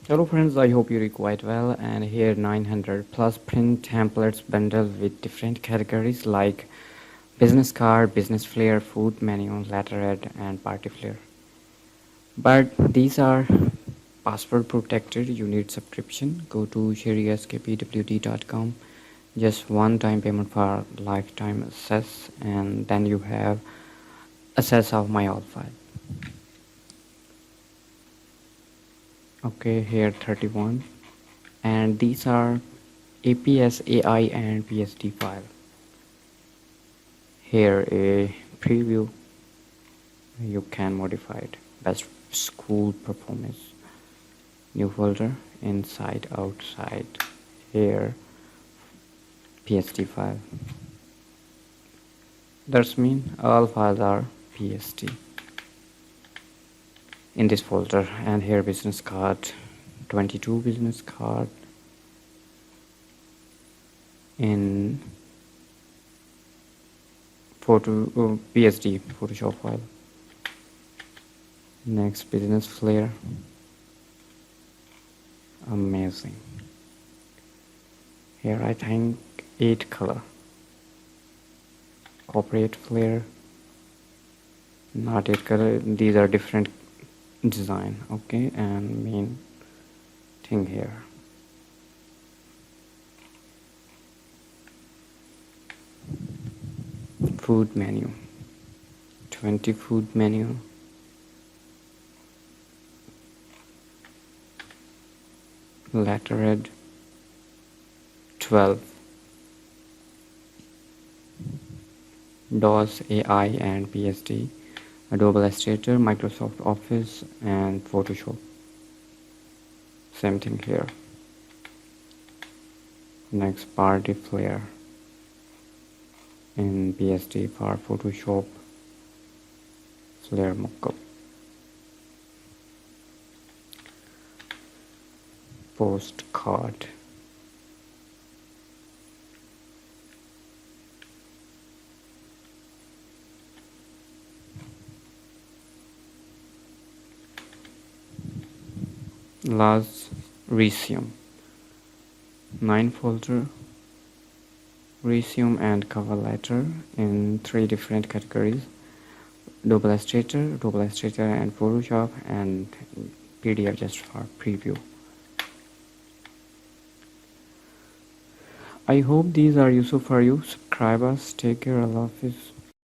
Hello friends, I hope you're quite well, and here 900 plus print templates bundled with different categories like business card, business flair, food menu, letterhead and party flair. But these are password protected, you need subscription. Go to sherryskpwd.com, just one time payment for lifetime access, and then you have access of my all file. Okay, here 31, and these are EPS, AI and PSD file. Here a preview, you can modify it. Best school performance, new folder, inside, outside. Here PSD file. That's mean all files are PSD in this folder. And here business card, 22 business card in PSD Photoshop file. Next business flair, amazing. Here I think 8 color. Corporate flair, not 8 color, these are different design. Okay, and main thing here. Food menu, 20 food menu. Letterhead 12. DOS, AI and PSD, Adobe Illustrator, Microsoft Office and Photoshop. Same thing here. Next party flair in PSD for Photoshop flair mockup. Postcard. Last resume. 9 folder. Resume and cover letter in 3 different categories: Adobe Illustrator and Photoshop, and PDF just for preview. I hope these are useful for you. Subscribe us. Take care. Allah Hafiz.